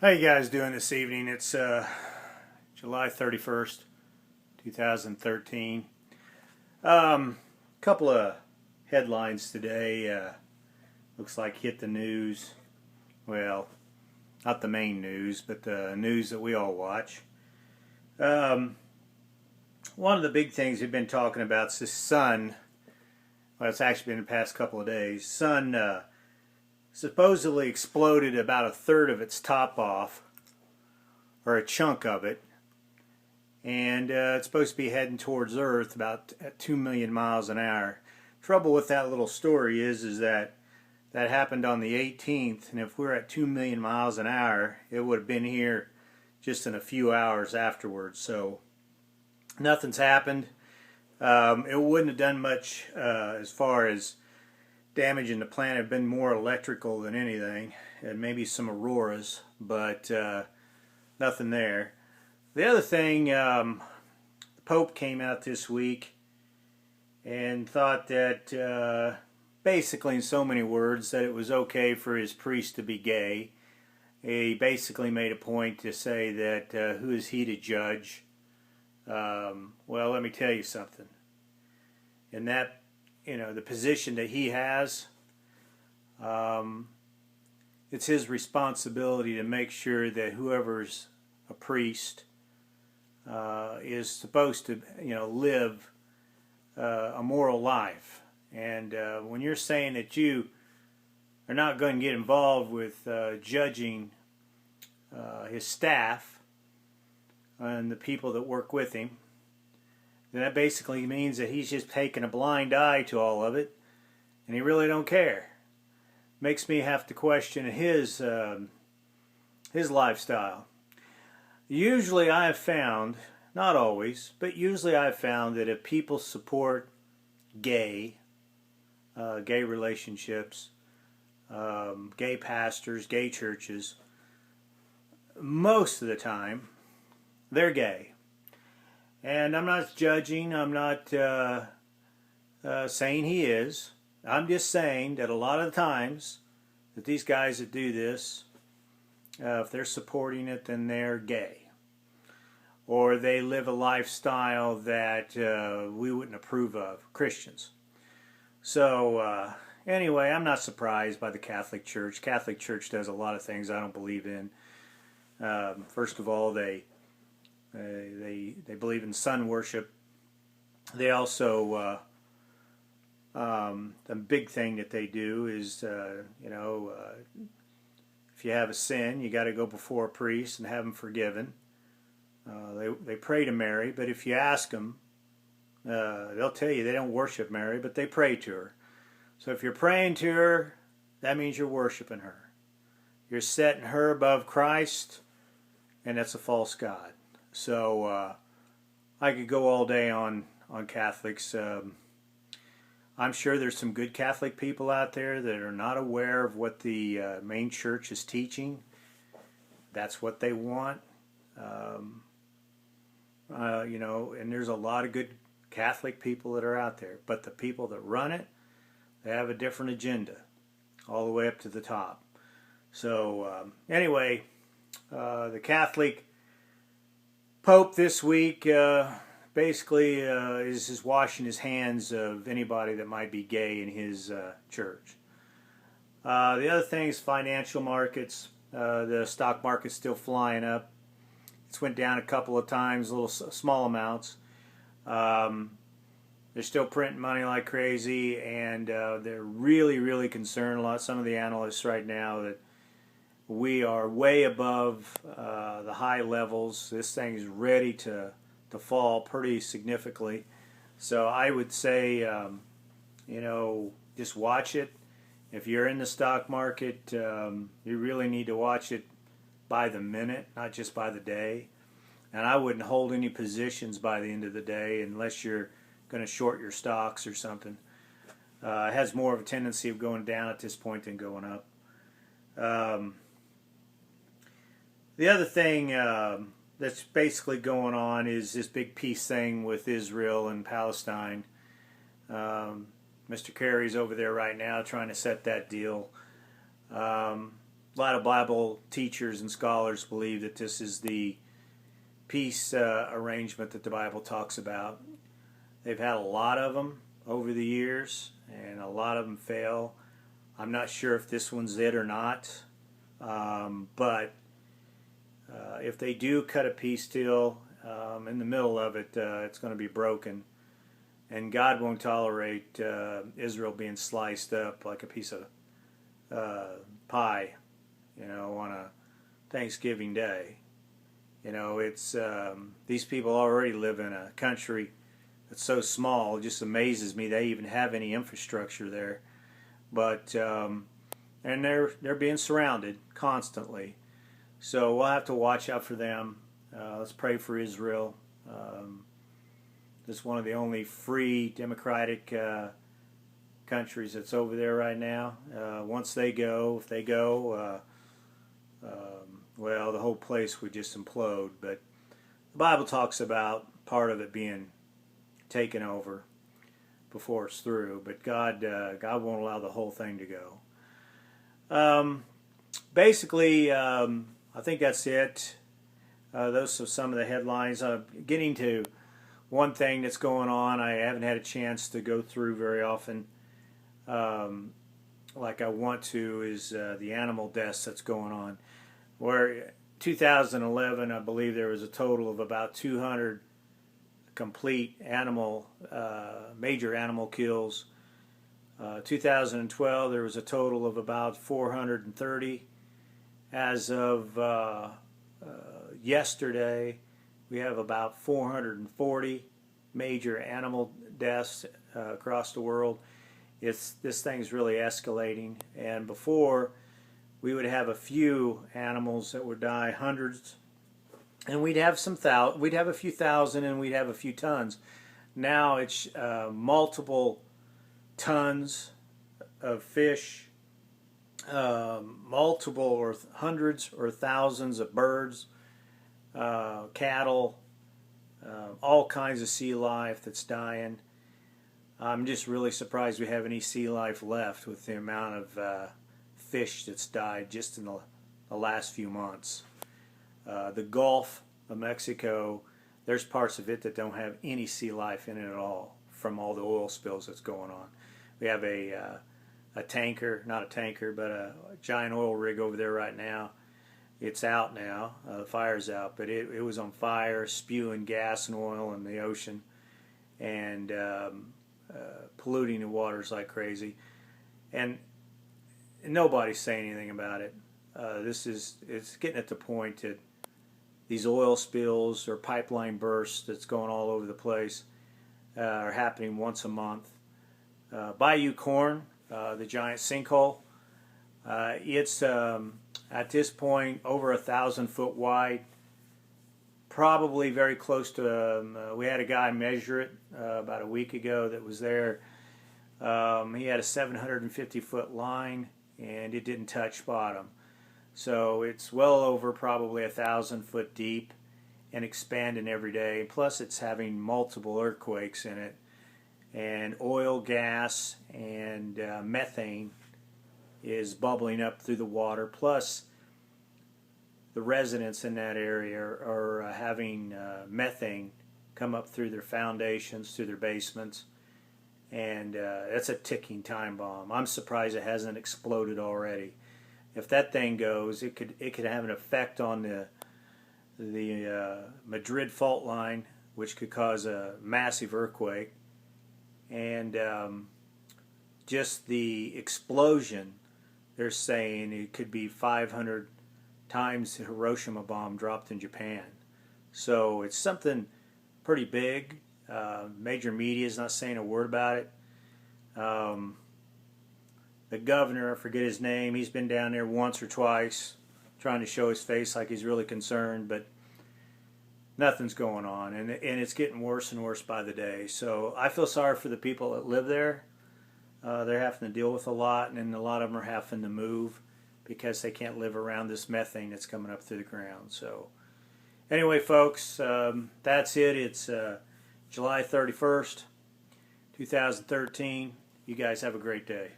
How you guys doing this evening? It's July 31st, 2013. Couple of headlines today. Looks like hit the news. Well, not the main news, but the news that we all watch. Um, One of the big things we've been talking about is the sun. Well, it's actually been the past couple of days. Sun supposedly exploded about a third of its top off, or a chunk of it, and it's supposed to be heading towards Earth about at 2 million miles an hour. Trouble with that little story is that that happened on the 18th, and if we're at 2 million miles an hour, it would have been here just in a few hours afterwards. So nothing's happened. It wouldn't have done much as far as damaging the planet. Have been more electrical than anything, and maybe some auroras, but nothing there. The other thing, the Pope came out this week and thought that, basically in so many words, that it was okay for his priest to be gay. He basically made a point to say that who is he to judge? Well, let me tell you something. In that, the position that he has, it's his responsibility to make sure that whoever's a priest is supposed to, live a moral life. And when you're saying that you are not going to get involved with judging his staff and the people that work with him, then that basically means that he's just taking a blind eye to all of it, and he really don't care. Makes me have to question his lifestyle. Usually I have found, not always, but usually I have found that if people support gay relationships, gay pastors, gay churches, most of the time they're gay. And I'm not judging, I'm not saying he is. I'm just saying that a lot of the times that these guys that do this, if they're supporting it, then they're gay. Or they live a lifestyle that we wouldn't approve of, Christians. So anyway, I'm not surprised by the Catholic Church. Catholic Church does a lot of things I don't believe in. First of all, they believe in sun worship. They also, the big thing that they do is, if you have a sin, you got to go before a priest and have them forgiven. They pray to Mary, but if you ask them, they'll tell you they don't worship Mary, but they pray to her. So if you're praying to her, that means you're worshiping her. You're setting her above Christ, and that's a false god. So I could go all day on Catholics. I'm sure there's some good Catholic people out there that are not aware of what the main church is teaching. That's what they want. And there's a lot of good Catholic people that are out there. But the people that run it, they have a different agenda all the way up to the top. So anyway, the Catholic Pope this week basically is just washing his hands of anybody that might be gay in his church. The other thing is financial markets. The stock market's still flying up. It's went down a couple of times, little small amounts. They're still printing money like crazy, and they're really, really concerned. Some of the analysts right now that we are way above the high levels. This thing is ready to fall pretty significantly. So I would say, just watch it. If you're in the stock market, you really need to watch it by the minute, not just by the day. And I wouldn't hold any positions by the end of the day unless you're going to short your stocks or something. It has more of a tendency of going down at this point than going up. The other thing that's basically going on is this big peace thing with Israel and Palestine. Mr. Kerry's over there right now trying to set that deal. A lot of Bible teachers and scholars believe that this is the peace arrangement that the Bible talks about. They've had a lot of them over the years, and a lot of them fail. I'm not sure if this one's it or not, but if they do cut a peace deal, in the middle of it, it's going to be broken. And God won't tolerate Israel being sliced up like a piece of pie, on a Thanksgiving Day. It's these people already live in a country that's so small. It just amazes me they even have any infrastructure there. But and they're being surrounded constantly. So we'll have to watch out for them. Let's pray for Israel. This is one of the only free democratic countries that's over there right now. Once they go, if they go, well, the whole place would just implode. But the Bible talks about part of it being taken over before it's through. But God won't allow the whole thing to go. Basically, I think that's it. Those are some of the headlines. Getting to one thing that's going on, I haven't had a chance to go through very often, like I want to, is the animal deaths that's going on. Where 2011, I believe there was a total of about 200 complete major animal kills. 2012, there was a total of about 430. As of yesterday, we have about 440 major animal deaths across the world. This thing's really escalating, and before we would have a few animals that would die, hundreds, and we'd have a few thousand, and we'd have a few tons. Now it's multiple tons of fish, multiple or hundreds or thousands of birds, cattle, all kinds of sea life that's dying. I'm just really surprised we have any sea life left with the amount of fish that's died just in the last few months. The Gulf of Mexico, there's parts of it that don't have any sea life in it at all from all the oil spills that's going on. We have a tanker, not a tanker, but a giant oil rig over there right now. It's out now. The fire's out, but it was on fire, spewing gas and oil in the ocean, and polluting the waters like crazy. And nobody's saying anything about it. It's getting at the point that these oil spills or pipeline bursts that's going all over the place are happening once a month. Bayou Corn, the giant sinkhole, it's at this point over 1,000-foot wide, probably very close to, we had a guy measure it about a week ago that was there. He had a 750-foot line, and it didn't touch bottom. So it's well over probably 1,000 foot deep and expanding every day. Plus it's having multiple earthquakes in it. And oil, gas, and methane is bubbling up through the water. Plus the residents in that area are having methane come up through their foundations, through their basements. And that's a ticking time bomb. I'm surprised it hasn't exploded already. If that thing goes, it could have an effect on the Madrid fault line, which could cause a massive earthquake. And just the explosion, they're saying it could be 500 times the Hiroshima bomb dropped in Japan. So it's something pretty big. Major media is not saying a word about it. The governor, I forget his name, he's been down there once or twice trying to show his face like he's really concerned, but nothing's going on, and it's getting worse and worse by the day. So I feel sorry for the people that live there. They're having to deal with a lot, and a lot of them are having to move because they can't live around this methane that's coming up through the ground. So anyway, folks, that's it. It's July 31st, 2013. You guys have a great day.